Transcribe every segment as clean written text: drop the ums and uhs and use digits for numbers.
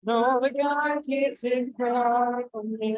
No, the guy keeps his cry from me.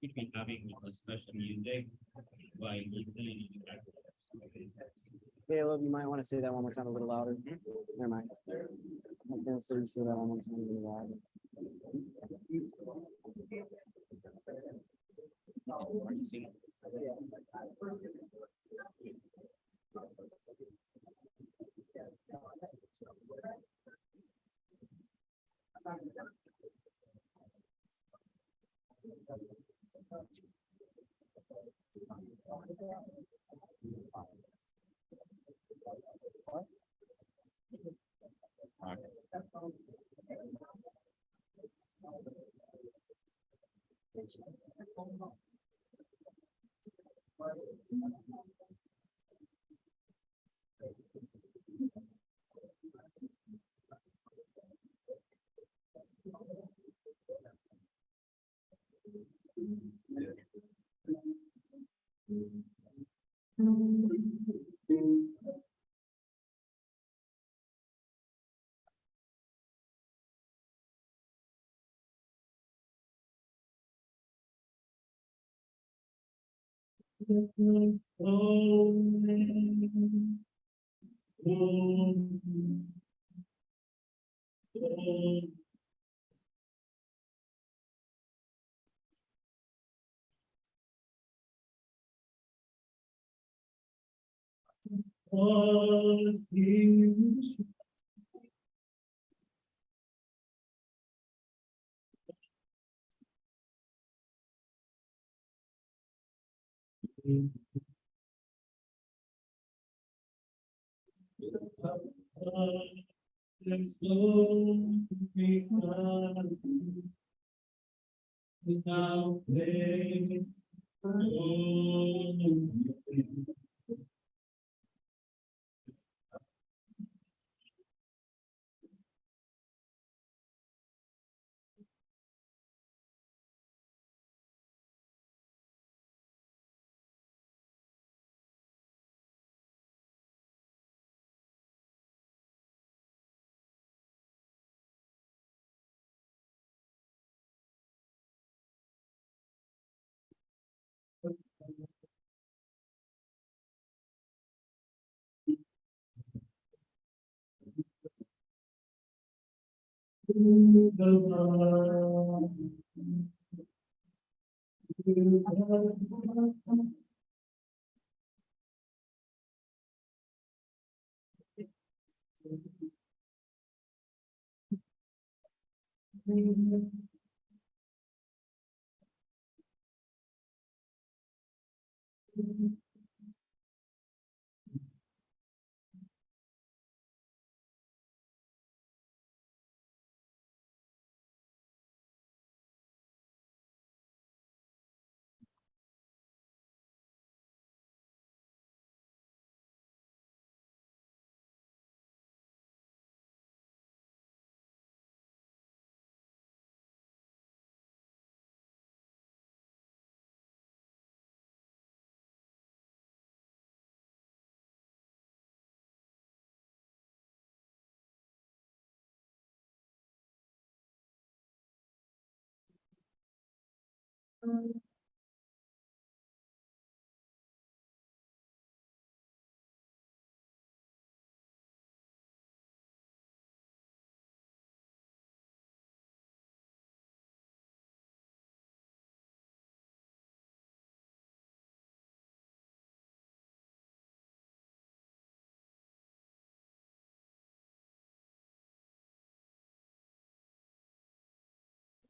Between having a special music while listening to Caleb, you might want to say that one more time a little louder. Never mind. I'm gonna say you say that one more time a little louder. Without pain.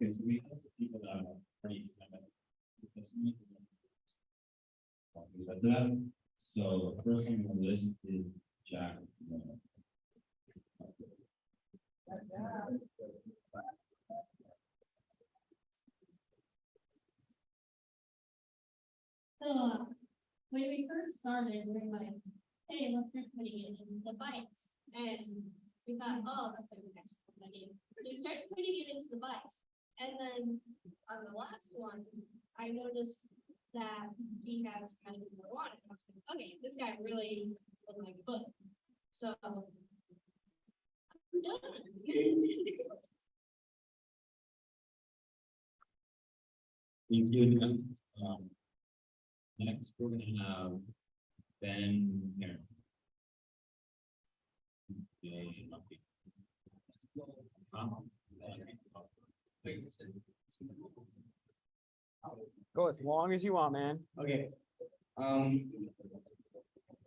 Okay, so we have some people that are pretty Sabbath. We said that. So the first one on the list is Jack. So, when we first started, we were like, hey, let's start putting it in the bikes. And we thought, oh, that's like the next idea. So we started putting it into the bikes. And then on the last one, I noticed that he has kind of marijuana. I was like, okay, this guy really doesn't like a book. So I'm done. Thank you. Next, we're gonna have Ben here. Go as long as you want, man. Okay.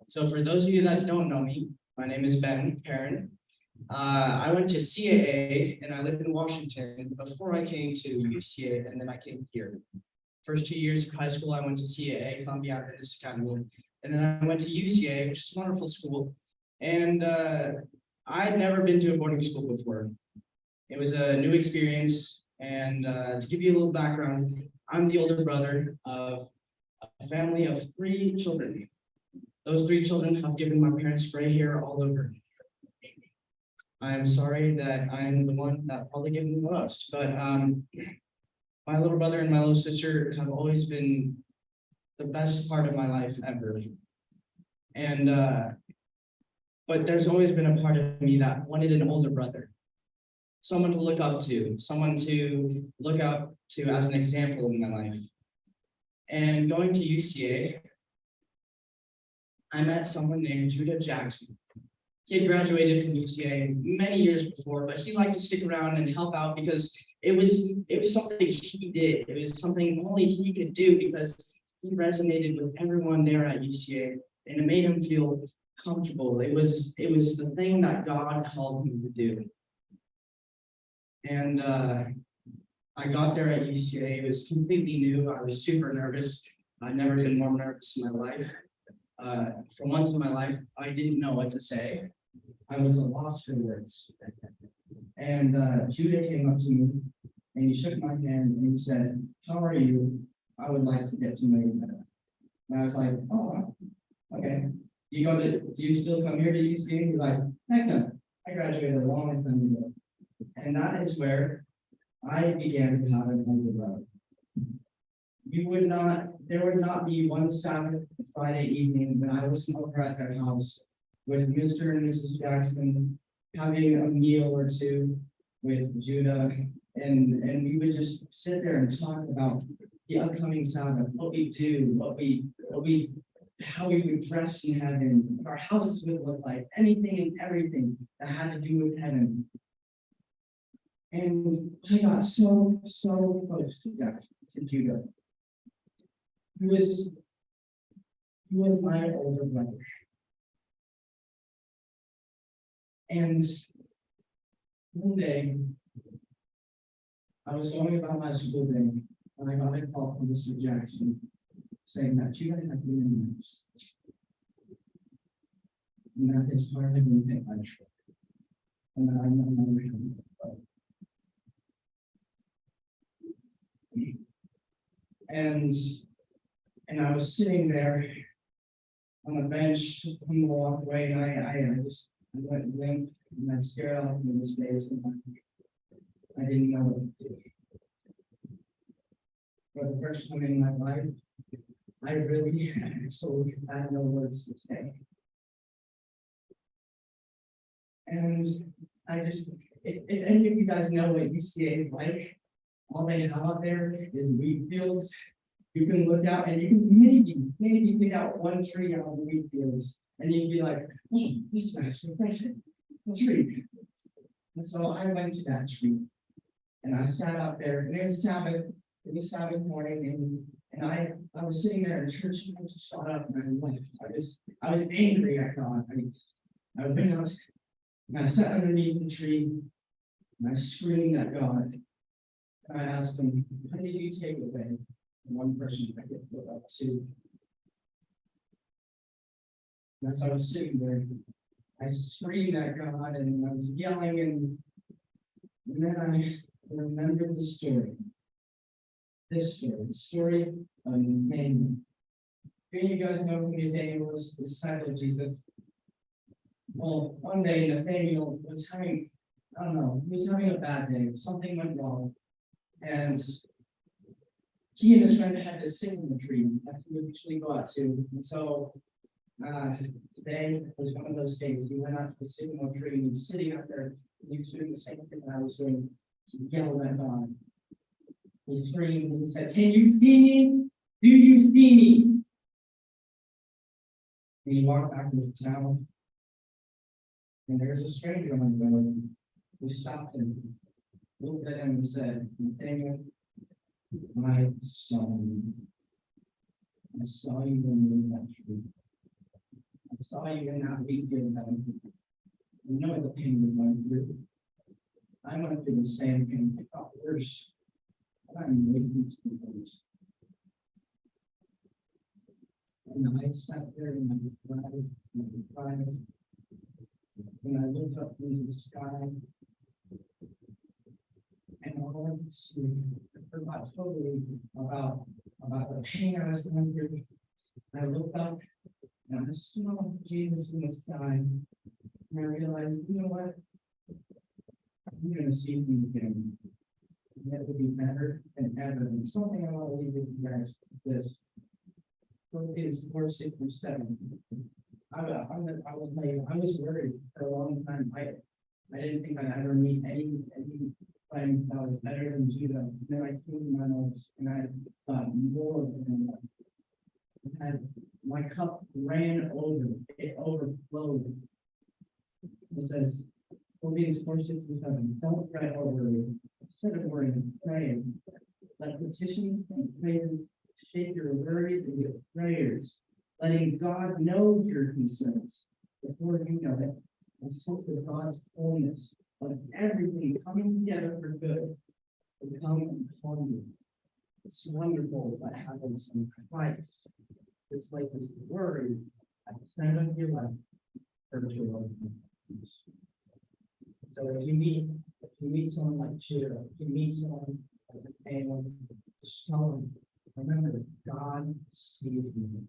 So for those of you that don't know me, my name is Ben Perrin. I went to CAA and I lived in Washington before I came to UCA, and then I came here. First 2 years of high school, I went to CAA, Columbia Adventist Academy, and then I went to UCA, which is a wonderful school. And I'd never been to a boarding school before. It was a new experience, and to give you a little background, I'm the older brother of a family of 3 children. Those 3 children have given my parents gray hair all over. I am sorry that I'm the one that probably given the most, but my little brother and my little sister have always been the best part of my life ever. And but there's always been a part of me that wanted an older brother, someone to look up to, someone to look up to as an example in my life. And going to UCA, I met someone named Judah Jackson. He had graduated from UCA many years before, but he liked to stick around and help out because it was something he did. It was something only he could do because he resonated with everyone there at UCA, and it made him feel comfortable. It was the thing that God called him to do. And I got there at UCA. It was completely new. I was super nervous. I'd never been more nervous in my life. For once in my life, I didn't know what to say. I was a loss for words. And Judah came up to me and he shook my hand and he said, "How are you? I would like to get to know you better." And I was like, "Oh, okay. Do you still come here to UCA?" He's like, "Heck no. I graduated a long time ago." And that is where I began to have an older brother. There would not be one Sabbath Friday evening when I was over at their house with Mr. and Mrs. Jackson having a meal or two with Judah, and we would just sit there and talk about the upcoming Sabbath, what we do, how we would dress in heaven, what our houses would look like, anything and everything that had to do with heaven. And I got so close to Jackson, to Judah. He was my older brother. And one day, I was going about my school day, and I got a call from Mr. Jackson saying that you guys have been in this. And that his heart had been hit by a truck. And that I no longer had a brother. And I was sitting there on a bench on the walkway, and I went limp, and I stared off into his face, and I didn't know what to do. For the first time in my life, I really actually had no words to say. And I just, if any of you guys know what UCA is like, all they have out there is wheat fields. You can look out and you can maybe pick out one tree out of the wheat fields, and you'd be like, "Hey, this smells refreshing. A tree." And so I went to that tree, and I sat out there, and it was Sabbath. It was Sabbath morning, and I was sitting there in church, and I just got up and I left. I was angry at God. I went out and I sat underneath the tree and I screamed at God. I asked him, how did you take away one person I could put up to? And as I was sitting there, I screamed at God and I was yelling, and then I remembered the story. This story, the story of Nathaniel. Do you guys know who Nathaniel was? The disciple of Jesus. Well, one day Nathaniel was having, I don't know, he was having a bad day. Something went wrong. And he and his friend had this sycamore tree that he would usually go out to. And so today was one of those days. He went out to the sycamore tree and he was sitting out there. And he was doing the same thing that I was doing. He yelled at God. He screamed and he said, "Can you see me? Do you see me?" And he walked back to the town. And there's a stranger on the road who stopped him, looked at him and said, "Nathaniel, my son, I saw you in that tree. I saw you in that week in heaven. You know the pain you went through. I went through the same pain, if not worse. I'm waiting to be those." And I sat there and I cried, and I looked up into the sky, and all I could see, I forgot totally about the pain I was going through. I looked up and I saw Jesus in the sky, and I realized, you know what? I'm going to see him again. And it will be better than ever. And something I want to leave with you guys is this. Philippians 4, 6, and 7. I was worried for a long time. I didn't think I'd ever meet any friends that was better than Judah. And then I came to my nose and I thought more than that. My cup ran over, it overflowed. It says, Philippians 4, 6, and 7. Don't fret over it. Instead of worrying, praying. Let petitions and praises shape your worries and your prayers, letting God know your concerns before you know it, and sense of God's fullness of everything coming together for good will come upon you. It's wonderful what happens in Christ. It's like this worry at the center of your life for joy. So if you meet someone like Judah, if you meet someone like Nathaniel, just tell them, remember that God sees you.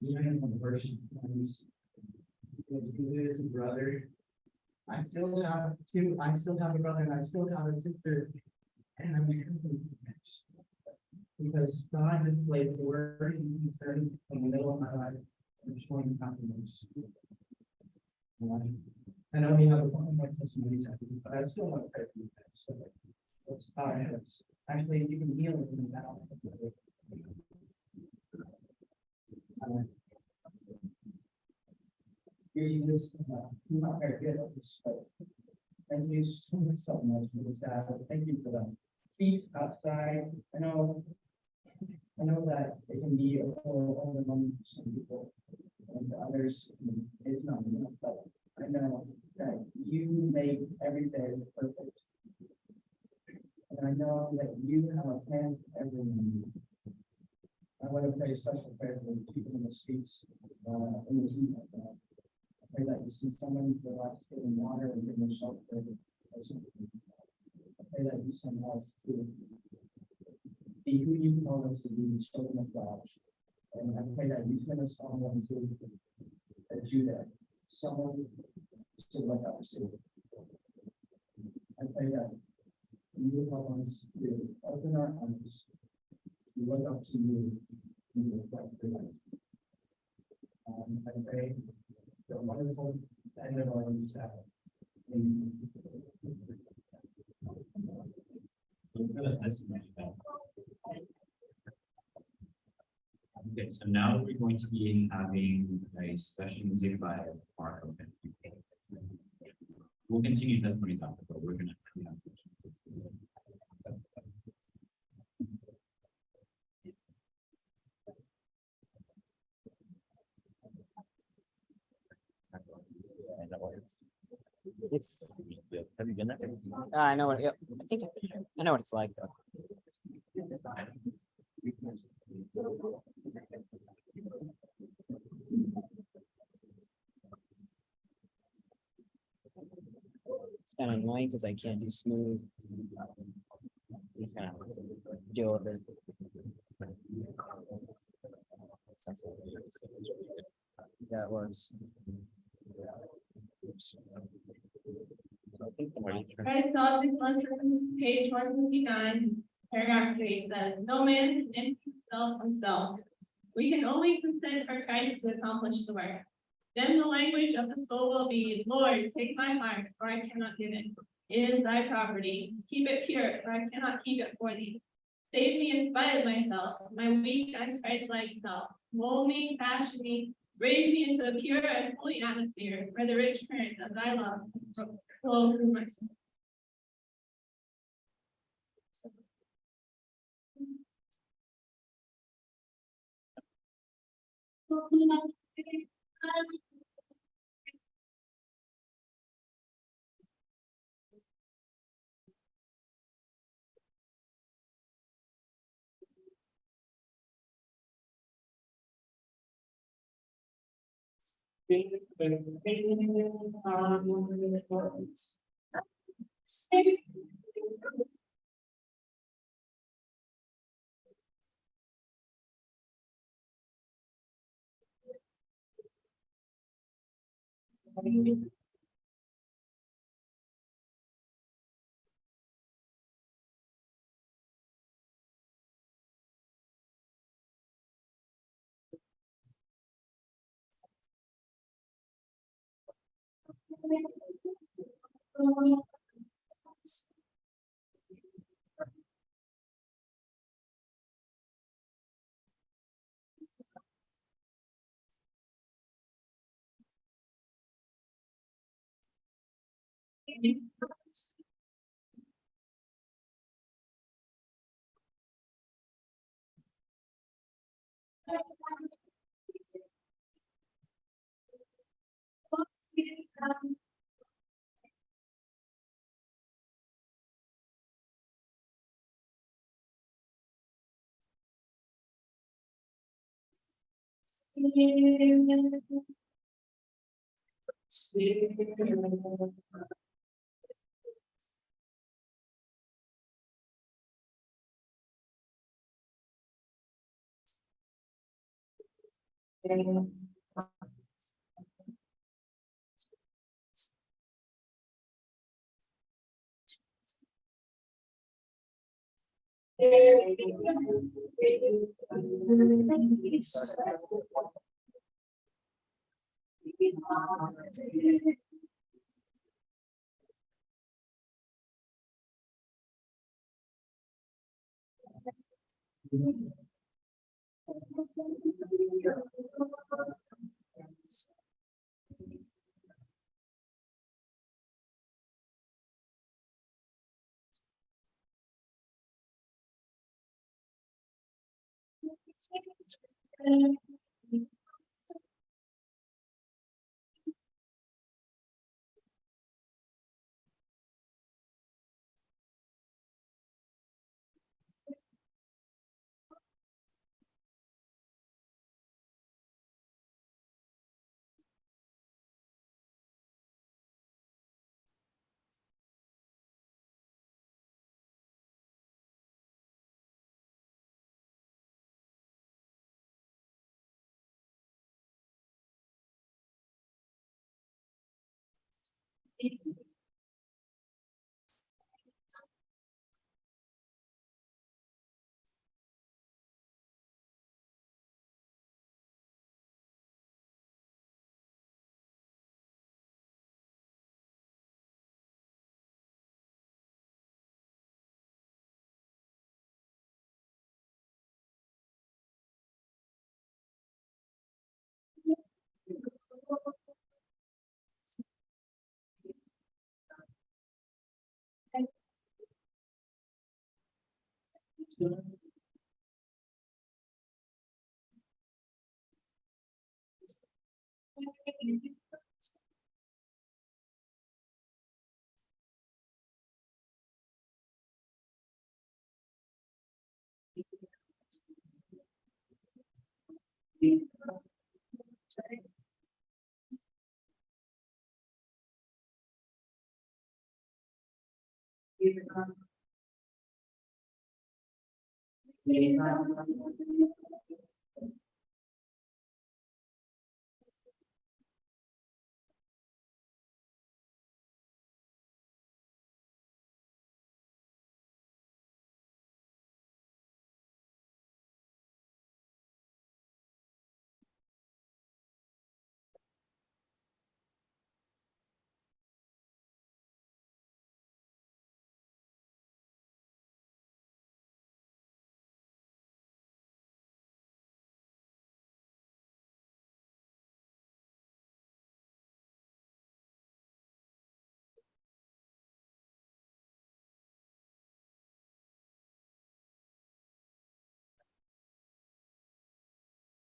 Even in the version friends, if you as a brother, I still have a brother and I still have a sister, and I'm next. Because God has laid the word and concern in the middle of my life and showing confidence. I know we have a lot more testimonies after this, but I still want to pray for you guys. So let's bow our heads. Actually, you can kneel with me now. Jesus, you're not very good at this, but thank you so much for this. Thank you for the peace outside. I know that it can be a little overwhelming for some people, and others it's not enough, but I know that you make every day perfect. And I know that you have a plan for everyone. I want to pray a special prayer for the people in the streets, in the heat right now. I pray that you see someone who likes getting water and giving them shelter. I pray that you somehow to be who you call us to be, children of God. And I pray that you turn us on to Judah, someone to look up to. I pray that you help us to open our eyes, to look up to you, and reflect your light. I pray for a wonderful end of our Sabbath. Amen. Okay, so now we're going to be having a special music by Mark. We'll continue testimonies after, but we're gonna. It's, Have you been there? I know what, yep, I think, I know what it's like though. It's kind of annoying because I can't do smooth. You kind of deal with it. Yeah, it was. I think the mic- Christ's object lessons, page 159, paragraph 3 says, no man can empty himself. We can only consent for Christ to accomplish the work. Then the language of the soul will be, Lord, take my heart, for I cannot give it. It is thy property. Keep it pure, for I cannot keep it for thee. Save me in spite of myself, my weak and Christ-like self. Mold me, fashion me, raise me into a pure and holy atmosphere, where the rich current of thy love flow through my soul.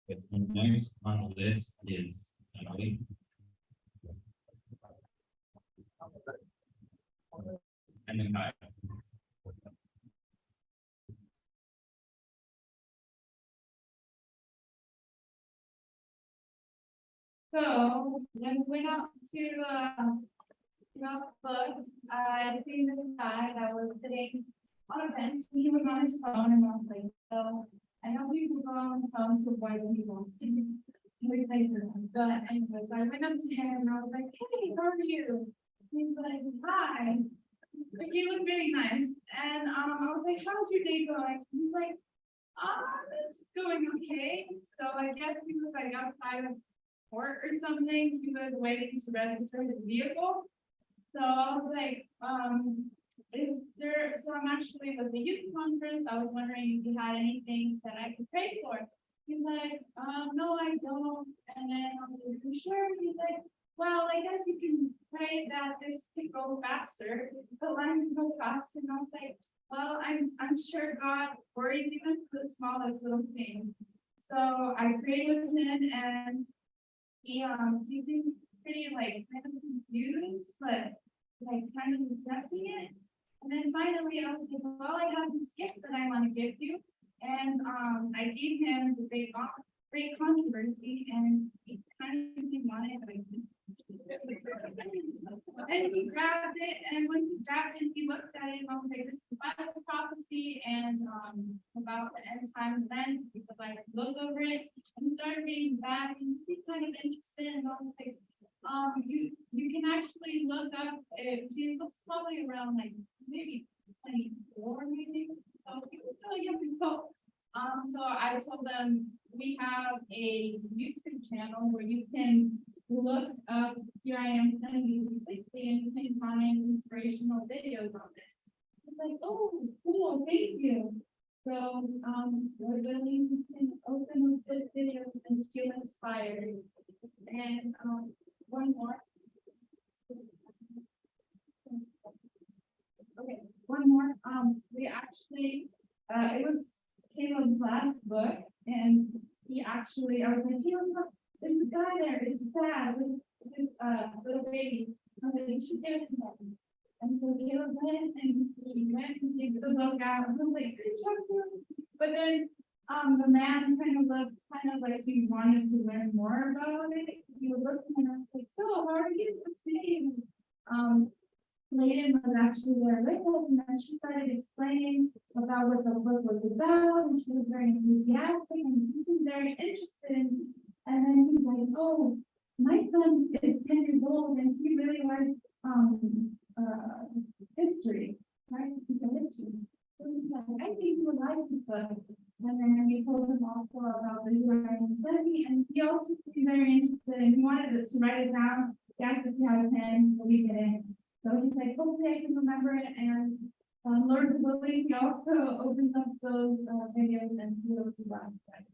If the next on the list is Emily. And then I. So, when we went out to, drop books, I seen this guy that was sitting on a bench, he was on his phone, and I was like, so, I know people go on phones to avoid when he wants to. He was like, but anyways, I went up to him and I was like, hey, how are you? He's like, hi. Like, he looked really nice, and, I was like, how's your day going? He's like, it's going okay, so I guess he was like outside of work or something, he was waiting to register his vehicle. So I was like, is there, so I'm actually with the youth conference, I was wondering if you had anything that I could pray for. He's like, no, I don't, and then I was like, you sure? He's like, well, I guess you can pray that this could go faster, the line can go faster, and I was like, well, I'm sure God worries even for the smallest little things. So I prayed with him, and he seemed pretty like kind of confused, but like kind of accepting it. And then finally I was like, well, I have this gift that I want to give you. And I gave him the great controversy, and he kind of didn't want it, but and he grabbed it, and when he grabbed it, he looked at it, and I was like, this is Bible prophecy and about the end time events, because I looked over it and started reading back, and he kind of interested, and I was like, you can actually look up, he was probably around like maybe 24 maybe, so he was still young adult. So I told them we have a YouTube channel where you can look up Here I Am Sending Me360, and you can find inspirational videos on it. It's like, oh, cool, thank you. So, we're willing to open up this video and feel inspired. And, one more. Okay, one more. We actually, it was Caleb's last book, and he actually, I was like, Caleb, look, there's a guy there, it's sad, with his little baby. I was like, you should give it to him. And so Caleb went and gave the book out, and I was like, good job, Caleb. But then the man kind of looked like he wanted to learn more about it. He was looking, and I was like, so how are you? What's your name? Layden was actually there with us, and then she started explaining about what the book was about, and she was very enthusiastic, and he was very interested. And then he's like, oh, my son is 10 years old, and he really likes history, right? He's a history. So he's like, I think he would like this book. And then we told him also about the Ukrainian study, and he also seemed very interested, and he wanted to write it down. He asked if he had a pen, we didn't. So he's like, hopefully I can remember it, and Lord willing, he also opens up those videos and heals the last time.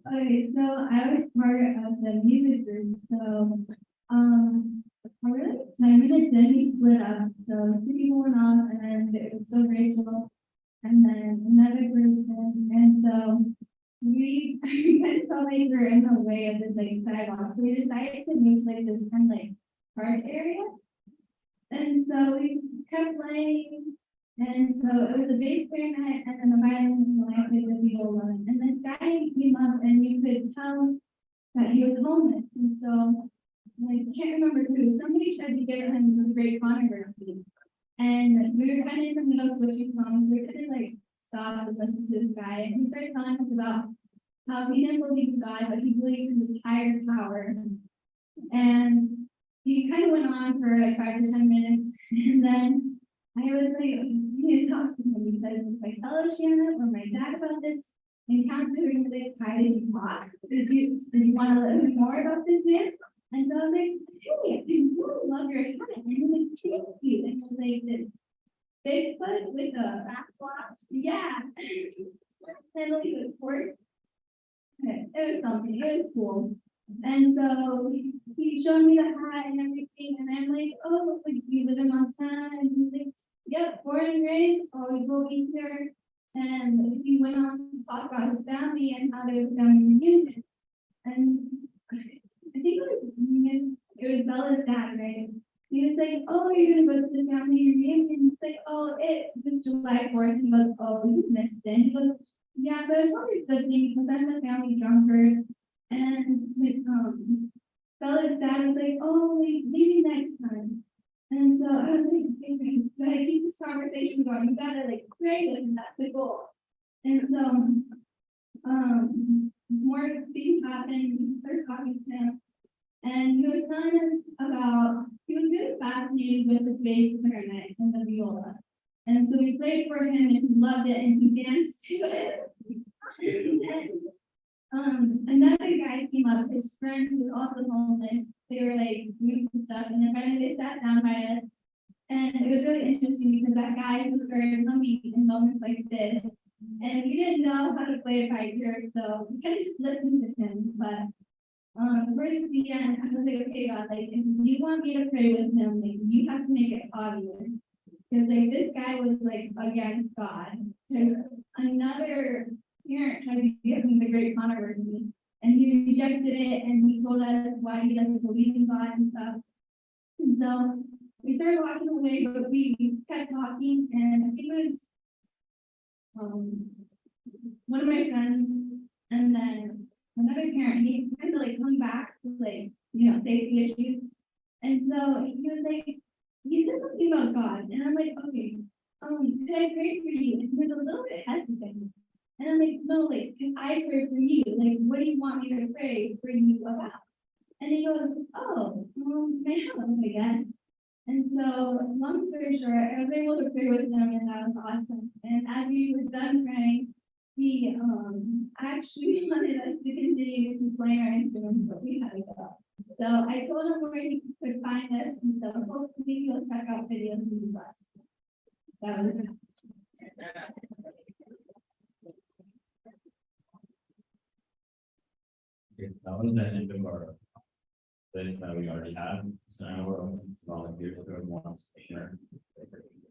Okay, so I was part of the music group, so, my minute then we split up, so two people went off, and then it was so grateful. and then another person, and so we kind of felt like we were in the way of this like sidewalk, so we decided to move to like this kind of like park area. And so we kept playing, and so it was a bass player night, and then the violin and I played the viola, and this guy came up, and you could tell that he was homeless, and so, like, I can't remember who, somebody tried to get him the great controversy. And we were kind of in the middle of switching songs, we couldn't like stop and listen to this guy, and he started telling us about how he didn't believe in God, but he believed in this higher power. And he kind of went on for like 5 to 10 minutes, and then I was like, you need to talk to him because if I tell Shanna or my dad about this encounter, they're gonna be like, how did you talk? Did you want to learn more about this man? And so I was like, hey, I really love your account. And he was like, thank you. And it was like this Bigfoot with a backwash. Yeah. And like a fork. It was something, it was cool. And so he showed me the hat and everything, and I'm like, oh, like, do you live in Montana? And he's like, yep, born and raised, always will be here. And he went on to talk about his family and how they were family reunion. And I think it was Bella's dad, right? He was like, oh, you're gonna go to the family reunion. He's like, oh, it was July 4th. He goes, oh, you missed it. He goes, yeah, but it's probably a good thing because I'm a family drunkard. And with Bella's dad was like, oh, like, maybe next time. And so I was like, okay, but I keep this conversation going. You gotta like pray with him, that's the goal. And so more things happened, we started talking to him. And he was telling us about, he was really fascinated with the bass clarinet and the viola. And so we played for him and he loved it and he danced to it. And, another guy came up, his friend who was also homeless. They were like doing some stuff and then finally they sat down by us. And it was really interesting because that guy was very humming in moments like this. And we didn't know how to play it by ear, so we kind of just listened to him. But towards the end, I was like, okay, God, like, if you want me to pray with him, like, you have to make it obvious. Because, like, this guy was, like, against God. Because another parent tried to give him the great controversy, and he rejected it, and he told us why he doesn't believe in God and stuff. And so we started walking away, but we kept talking, and I think it was one of my friends, and then another parent, he kind of like come back to like, you know, safety issues. And so he was like, he said something about God, and I'm like, okay, could I pray for you? And he was a little bit hesitant. And I'm like, no, like, can I pray for you? Like, what do you want me to pray for you about? And he goes, oh, my health, I guess. And so, long story short, I was able to pray with him, and that was awesome. And as we were done praying, he actually wanted us to continue to play our instruments, but we had to go. So I told him where he could find us, and so hopefully he'll check out videos and be blessed. That was it. Okay, that was the end of our list that we already had, so now we're open to volunteers who wants to share.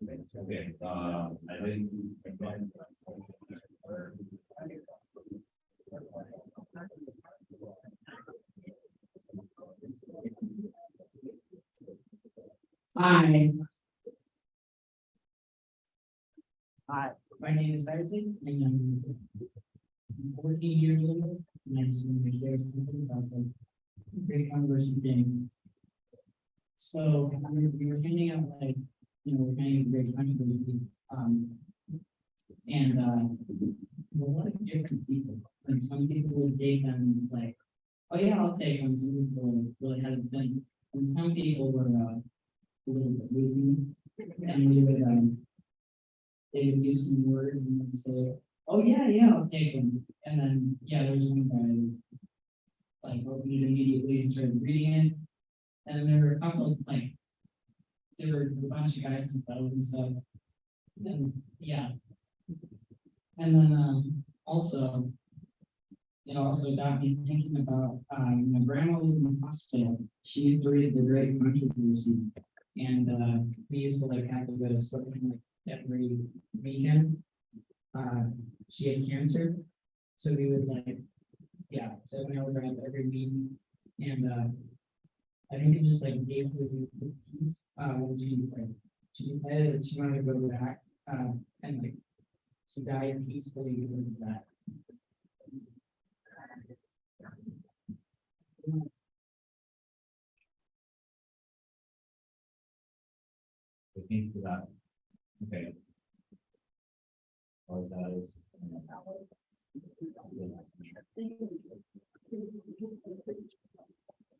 Okay, I think. Hi. Hi, my name is Isaac, and I'm 14 years old, and I just want to share something about the great controversy thing. So we were handing out like, you know, we're handing out great controversy, and a lot of different people. And some people would take them like, oh yeah, I'll take them. Some people really hesitant, and some people were a little bit rude, and we would they would use some words and then say, oh yeah, I'll take them. And then there was one guy who like opened it immediately and started reading it. And there were a couple of like there were a bunch of guys in photos and stuff. And and then also it also got me thinking about my grandma was in the hospital. She used to read the Great Controversy, and we used to like have to go to swimming like every weekend. She had cancer, so we would like, yeah, so I went over at every meeting, and I think it just like gave her the peace, when she decided that she wanted to go back, and like, she died peacefully because of that. Thank you for that. Okay. All that is.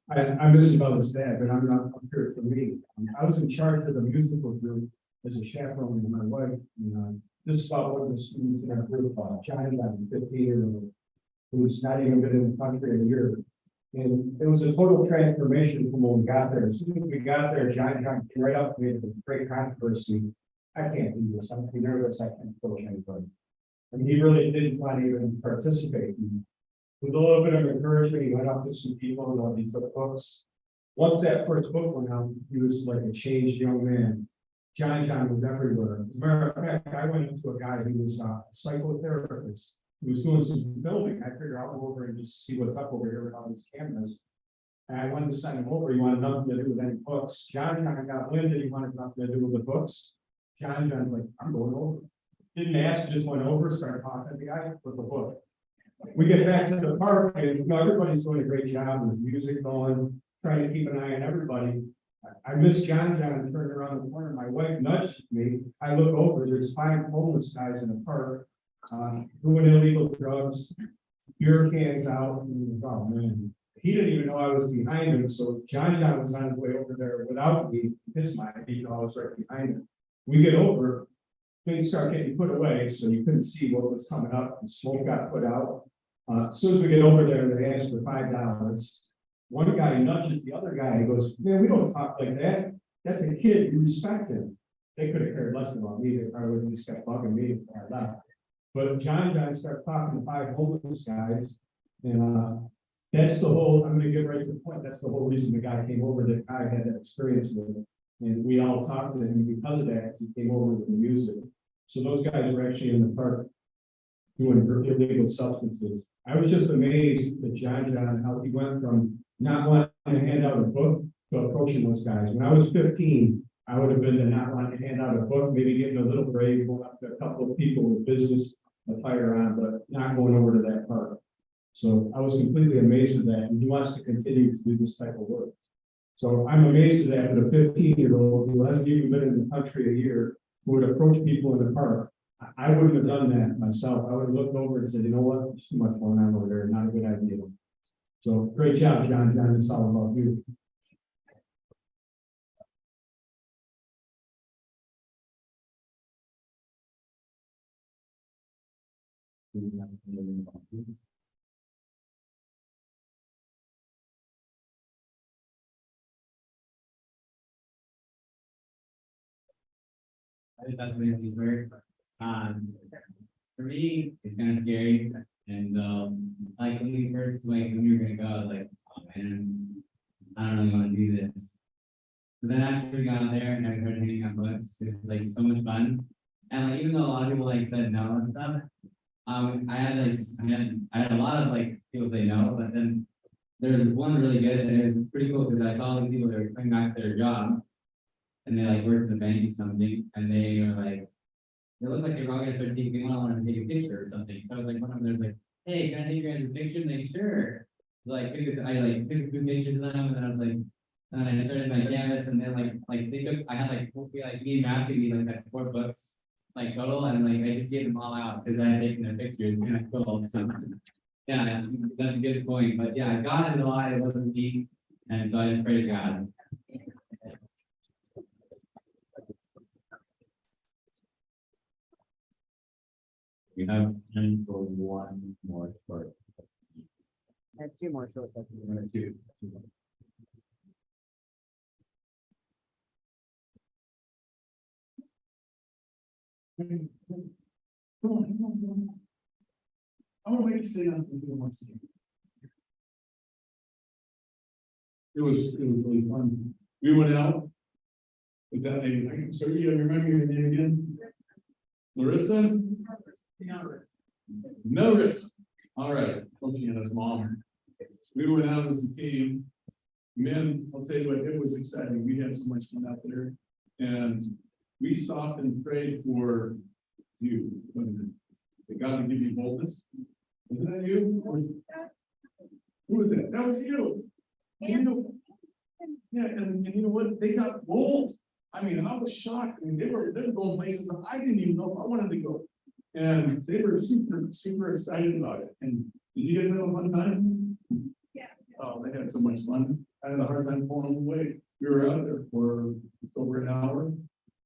I'm just about to say, but I'm not up here for me. I was in charge of the musical group as a chaperone with my wife. And, this is about one of the students in our group, Johnny, I'm 15-year-old, who's not even been in the country a year. And it was a total transformation from when we got there. As soon as we got there, Johnny came right up to me with a great controversy. I can't do this. I'm too nervous. I can't coach anybody. And he really didn't want to even participate. With a little bit of encouragement, he went up to some people and he took books. Once that first book went out, he was like a changed young man. John was everywhere. As a matter of fact, I went into a guy who was a psychotherapist. He was doing some building. I figured I'll go over and just see what's up over here with all these cameras. And I wanted to send him over. He wanted nothing to do with any books. John got wind that he wanted nothing to do with the books. John's like, I'm going over. Didn't ask, just went over, started talking to the guy with the book. We get back to the park and everybody's doing a great job. There's music going, trying to keep an eye on everybody. I missed John turned around the corner. My wife nudged me. I look over, there's 5 homeless guys in the park, doing illegal drugs, beer cans out. And, oh man, he didn't even know I was behind him. So John was on his way over there without me, his mind, he knew I was right behind him. We get over, things start getting put away, so you couldn't see what was coming up. The smoke got put out. As soon as we get over there, they ask for $5. One guy nudges the other guy and goes, man, we don't talk like that. That's a kid, you respect him. They could have cared less about me. They probably would have just kept bugging me if I left. But John started talking to 5 homeless guys. And that's the whole, I'm gonna get right to the point. That's the whole reason the guy came over, that I had that experience with it. And we all talked to him, and because of that, he came over with the music. So those guys were actually in the park doing illegal substances. I was just amazed that John, how he went from not wanting to hand out a book to approaching those guys. When I was 15, I would have been to not wanting to hand out a book, maybe getting a little brave, going up to a couple of people with business, a fire on, but not going over to that park. So I was completely amazed at that, and he wants to continue to do this type of work. So I'm amazed at that, with a 15-year-old who hasn't even been in the country a year, who would approach people in the park. I wouldn't have done that myself. I would have looked over and said, you know what, there's too much going on over there, not a good idea. So great job, John. John, it's all about you. I think that's really weird. For me, it's kind of scary. And like when we were gonna go, I was like, oh man, I don't really want to do this. But then after we got there and I started handing out books, it was like so much fun. And like even though a lot of people like said no and stuff, I had a lot of like people say no, but then there was one really good, and it was pretty cool because I saw these people that were coming back to their job, and they like worked in the bank or something, and they were like, they looked like they were all gonna start taking, I wanted to take a picture or something. So I was like, one of them was like, hey, can I take your guys' a picture? And they sure. I took a few pictures of them, and then I was like, and I started my canvas, and then like they took, I had like me and Matthew, we like had 4 books like total, and like I just gave them all out because I had taken their pictures. Kind of cool. So yeah, that's a good point. But yeah, God is a lie, it wasn't me, and so I just pray to God. We have time for one more short. I have 2 more short questions. Two. I want to wait to say nothing to one second. It was really fun. We went out with that lady. So you remember your name again? Larissa? No risk. All right, Coach Anna's mom. We went out as a team. Man, I'll tell you what, it was exciting. We had so much fun out there. And we stopped and prayed for you. That God would give you boldness. Was that you? Who was that? That was you. And you know, yeah, and you know what? They got bold. I mean, I was shocked. I mean, they were going places that I didn't even know if I wanted to go. And they were super excited about it. And did you guys have a fun time? Yeah. Oh, they had so much fun. I had a hard time pulling them away. We were out there for over an hour.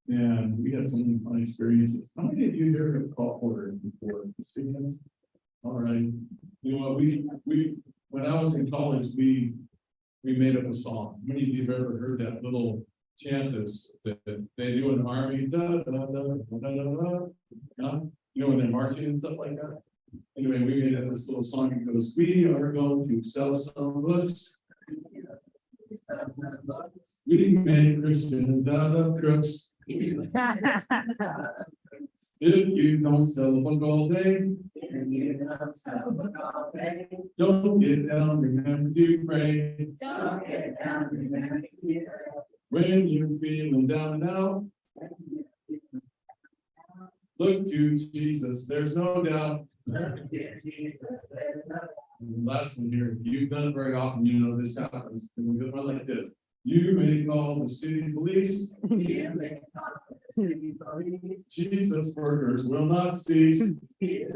And we had so many fun experiences. How many of you here have caught order before the students? All right. You know what, we when I was in college, we made up a song. How many of you have ever heard that little chant that they do in the army? Da, da, da, da, da, da, da. Yeah? You know, when they're marching and stuff like that. Anyway, we made up this little song. It goes, we are going to sell some books. We make Christians out of crooks. If you don't sell a book all day, don't get down, remember to pray. When you're feeling down and out, look to Jesus, there's no doubt. And the last one here, you've done it very often, you know this happens, and we go like this. You may call the city police. Jesus workers will not cease. You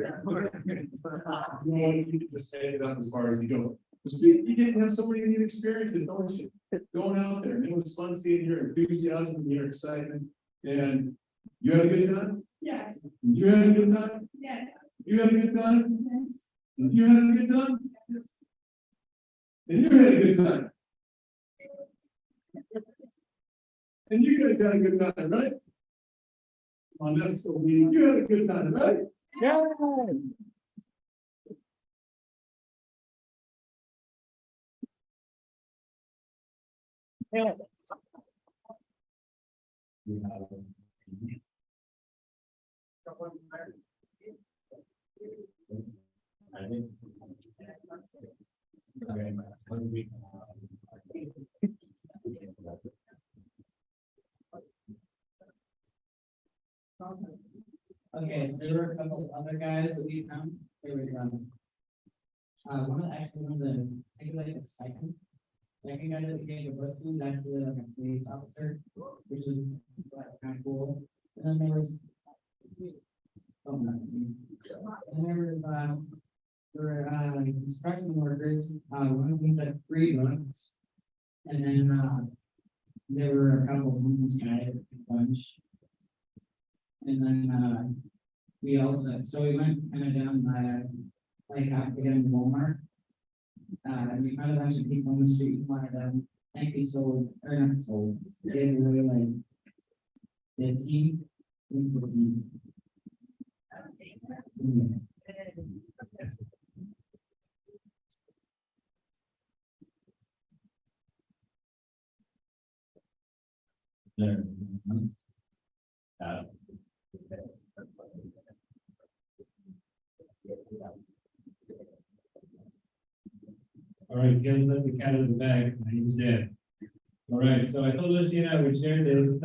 just say it up as far as you go. You didn't have so many neat experiences, don't you? Going out there, it was fun seeing your enthusiasm and your excitement. And you had a good time? Yeah. You had a good time? Yeah. You had a good time? You had a good time? And you had a good time? And you guys had a good time, right? On that, so you had a good time, right? Yeah. Yeah. I think. Okay, so there were a couple of other guys that we found. There was one of the, I think like the second guy that we gave a book to was actually like a police officer, which is kind of cool. And then there was and there were construction workers, one of them had 3 books. And then there were a couple of homeless guys, a bunch. And then we also, so we went kind of down by like after getting to Walmart. And we found a bunch of people on the street who wanted them, think they sold, or not sold, they were really like 15. There. All right, guys, let the cat out of the bag. My name is Dan. All right, so I told Lucy and I would share this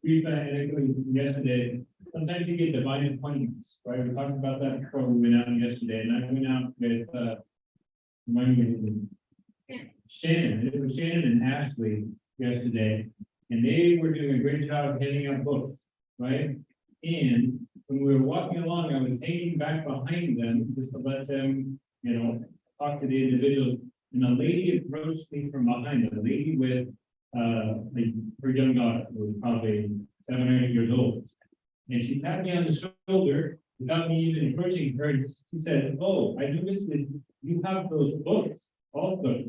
brief anecdote yesterday. Sometimes you get divine appointments, right? We talked about that before we went out yesterday, and I went out with Shannon. It was Shannon and Ashley yesterday, and they were doing a great job of handing out books, right? And when we were walking along, I was hanging back behind them just to let them, talk to the individuals. And a lady approached me from behind, a lady with like her young daughter, who was probably 7 or 8 years old. And she tapped me on the shoulder without me even approaching her. And she said, "Oh, I noticed that you have those books also."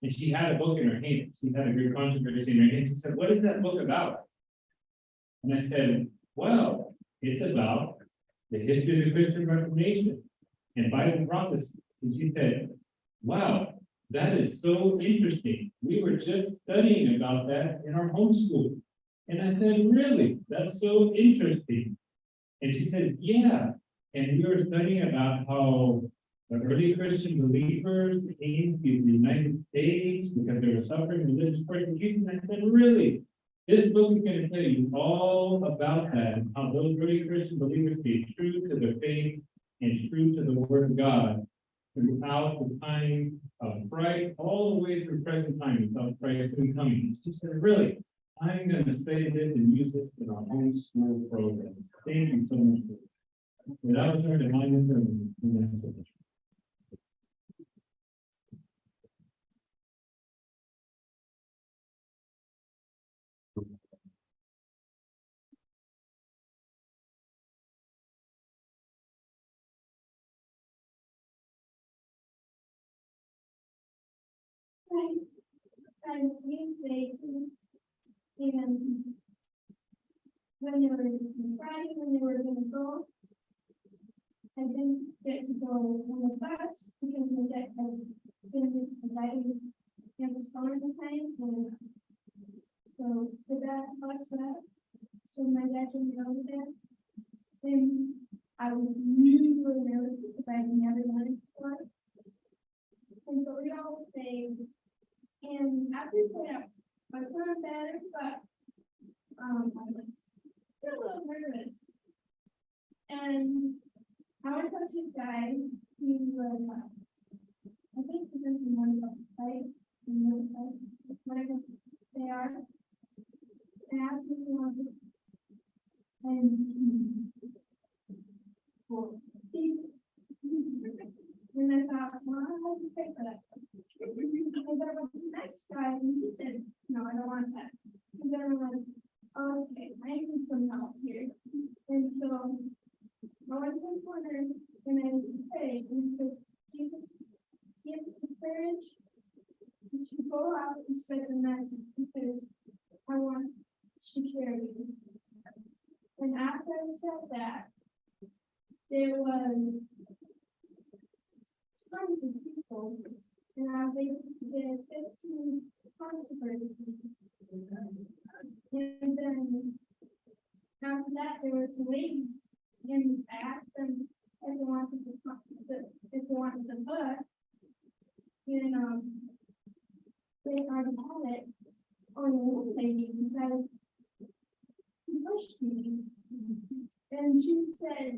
And she had a book in her hand. She had a great controversy in her hand. She said, "What is that book about?" And I said, "Well, it's about the history of the Christian Reformation and Bible prophecy." And she said, "Wow, that is so interesting. We were just studying about that in our homeschool." And I said, "Really? That's so interesting." And she said, yeah, and we were studying about how the early Christian believers came to the United States because they were suffering religious persecution. I said, really? This book is going to tell you all about that, and how those early Christian believers stayed true to their faith and true to the word of God throughout the time of Christ, all the way through present time, without Christ's coming. She said, really, I'm going to study this and use this in our own school program. Thank you so much. Without turning to mind them. Right. And Wednesday, and when they were Friday, when they were gonna go, I didn't get to go on the bus because my dad had been invited in the summer time, and so the bus left, so my dad didn't go there. Then I was really nervous because I had never done it before. And so we all stayed. And after that, I was feeling better, but I was still a little nervous. And I went up to this guy, he was, I think he's in one of the site, whatever they are. And asked me if he wanted, and and I thought, well, I have to pay for that. And then with the next guy, and he said, no, I don't want that. And then I went, okay, I need some help here. And so I went to the corner and I prayed and said, Jesus, give me the courage to go out and spread the message because I want security. And after I said that, there was tons of people, and I was able to get 15 controversies. And then after that, there was ladies, and I asked them if they wanted the book, and they already had it. Or the one lady decided to push me, and she said,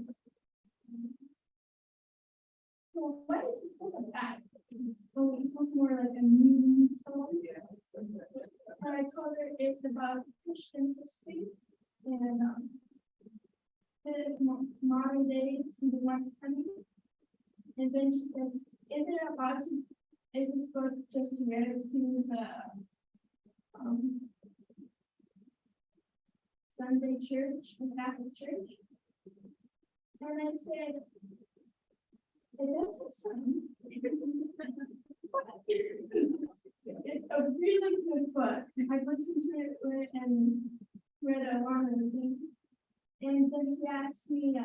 "So what is this book about?" So it was more like a mean tone. And I told her it's about Christian history and the modern days in the West coming. And then she said, is this book just read to the Sunday church, the Catholic church? And I said, it doesn't sound. It's a really good book. I listened to it and read a lot of the things. And then she asked me,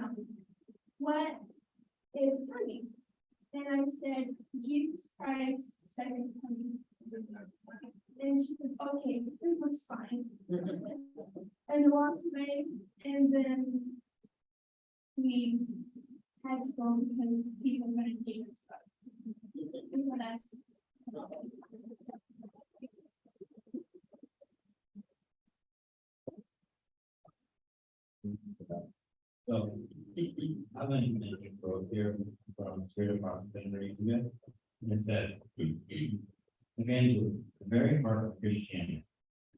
what is coming? And I said, Jesus Christ, second coming. And she said, okay, it was fine. And walked away, and then we had to go because people were going to take us stuff. And so that's. So, I'm going to make a quote here from Spirit of Prophecy, and it says, evangelism, the very heart of Christianity,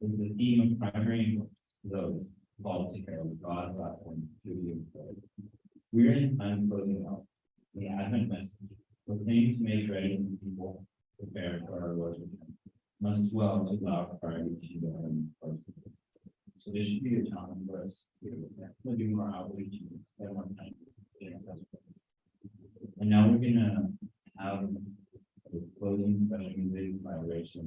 is the theme of primary importance to those called to carry God's platform to the employed. We're in time closing out. The Advent message, proclaimed to make ready the people prepared for our Lord's return, must dwell to allow prior to the heaven. So this should be a challenge for us to do more outreach and spend more time. And now we're gonna have a closing special music by Rachel.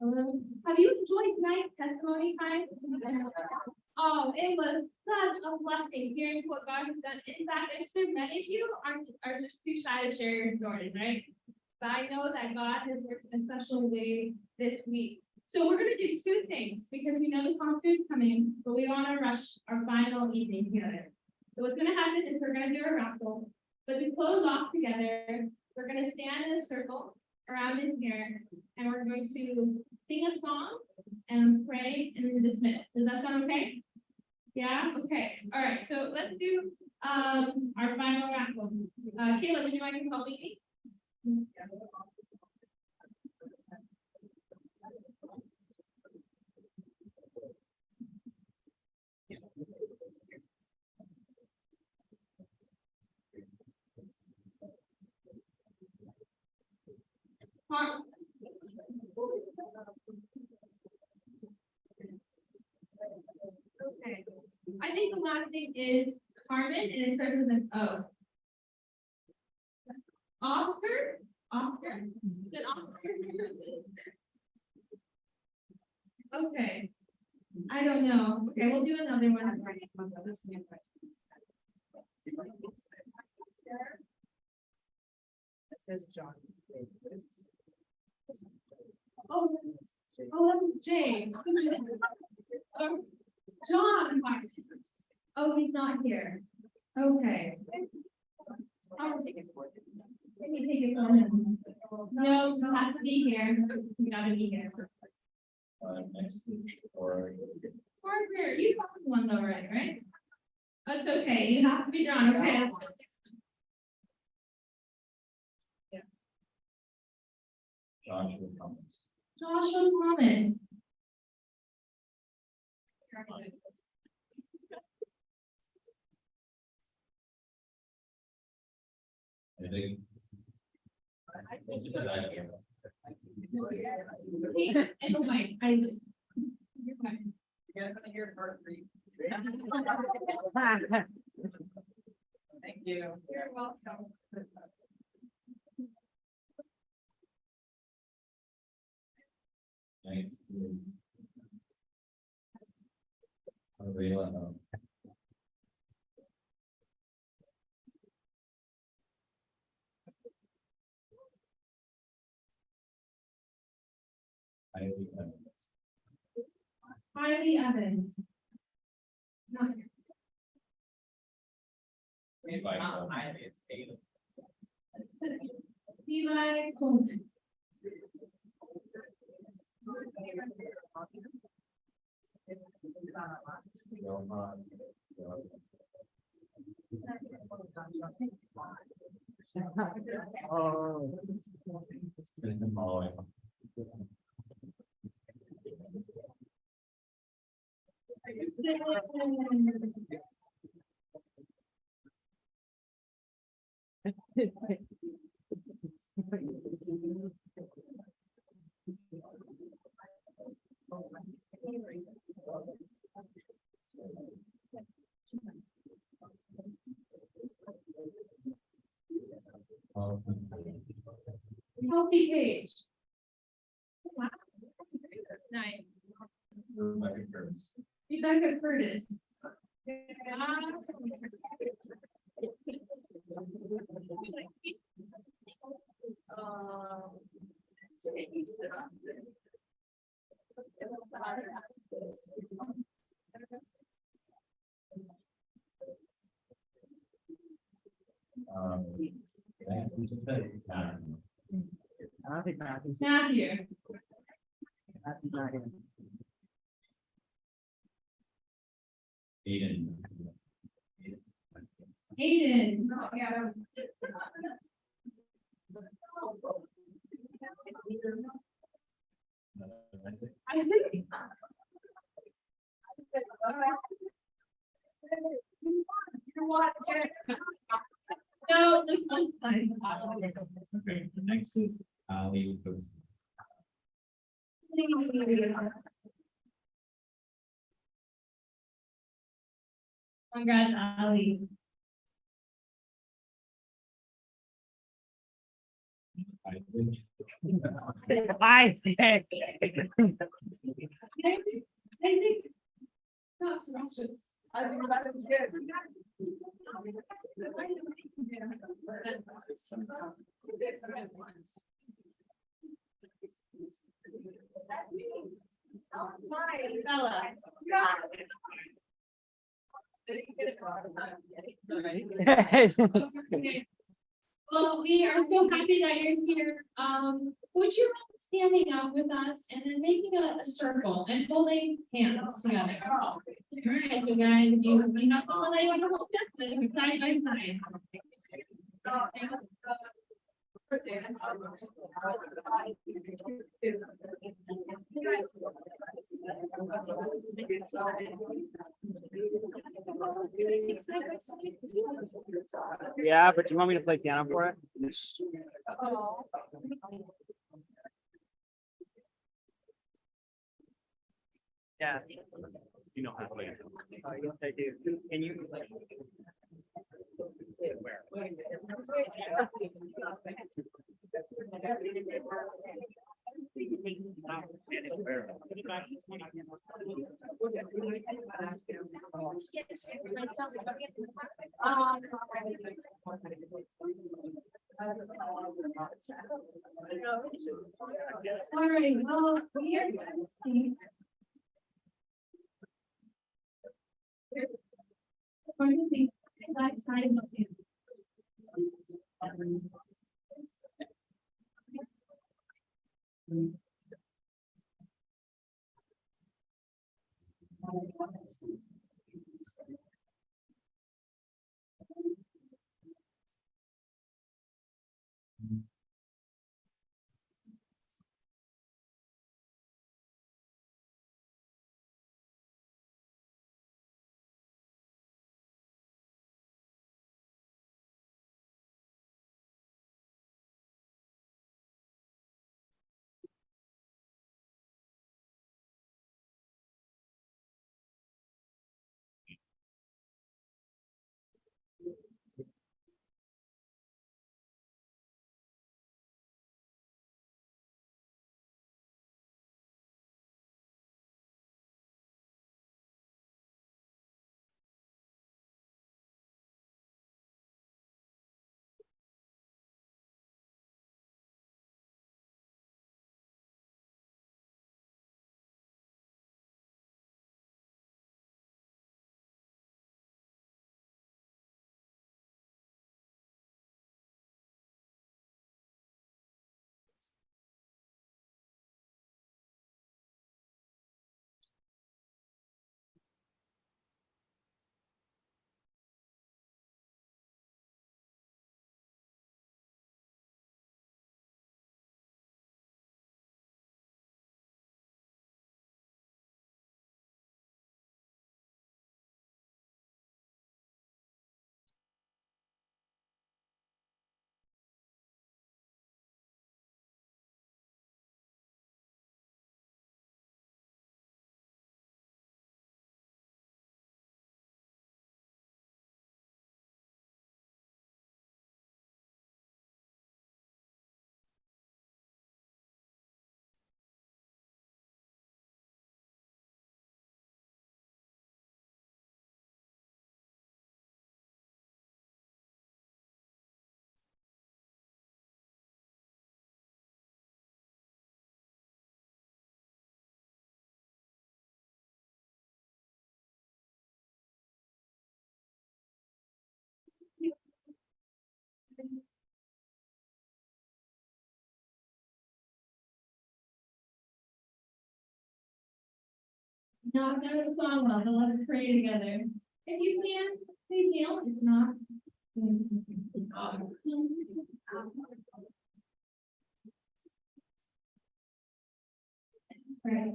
Have you enjoyed tonight's testimony time? Oh, it was such a blessing hearing what God has done. In fact, I'm sure many of you are just too shy to share your stories, right? But I know that God has worked in a special way this week. So we're gonna do two things because we know the concert's coming, but we want to rush our final evening together. So what's gonna happen is we're gonna do a raffle, but to close off together, we're gonna stand in a circle around in here, and we're going to sing a song and pray and then dismiss. Does that sound okay? Yeah, okay, all right, so let's do our final raffle. Kayla, would you mind helping me? Okay, I think the last name is Carmen and it starts with an O. Oscar? Oscar? Is it Oscar? Okay. I don't know. Okay, we'll do another one. Says John. Oh, that's Jay. John. Oh, he's not here. Okay. I will take it for you. Can you take it from him? No, he has to be here. You gotta be here. Next week, or. Parker, you talked to one though, right? That's okay. You have to be drawn. Okay. That's fine. Joshua Thomas. Joshua Thomas. Anything? Just a idea. It's fine. You're fine. You guys want to hear part 3? Thank you. You're welcome. Thanks. Avila, Kylie Evans. Not here. It's eight. Eli Coleman. Oh. Kristen Holloway. Kelsey Page. Wow. Nice. Rebecca Curtis. Rebecca Curtis. Thanks, we just said, I don't think Matthew's. Matthew. Matthew's not here. Aiden. Aiden. Isaac. No, this one's fine. Okay, the next is Ali. Congrats, Ali. Isaac. Isaac. Not so much. I think that is good. Bella. Well, we are so happy that you're here. Would you mind standing up with us and then making a circle and holding hands together? All right, so guys, if you have someone that you want to hold side by side. Yeah, but do you want me to play piano for it? Yeah. You know how to play. Oh, yes, I do. Can you? All right, well, we are. Going to see that side of it. Not know the song well, but let's pray together. If you can, please kneel. If not. Pray.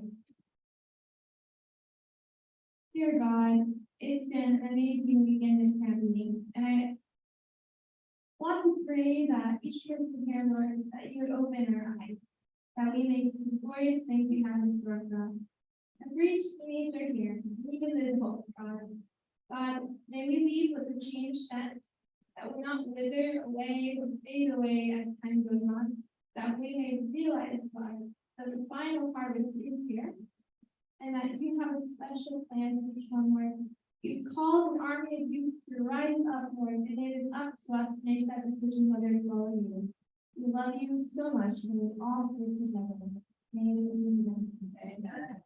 Dear God, it's been an amazing weekend in Campmeeting, and I want to pray that each person here, Lord, that you would open our eyes, that we may see the glorious things you have in store for us. And preach the nature here, even the hopes, God. God, may we leave with a changed sense that will not wither away or fade away as time goes on, that we may realize, God, that the final harvest is here, and that you have a special plan for each one, Lord. You've called an army of youth to rise up, Lord, and it is up to us to make that decision whether to follow you. We love you so much, and we all stay together. Amen.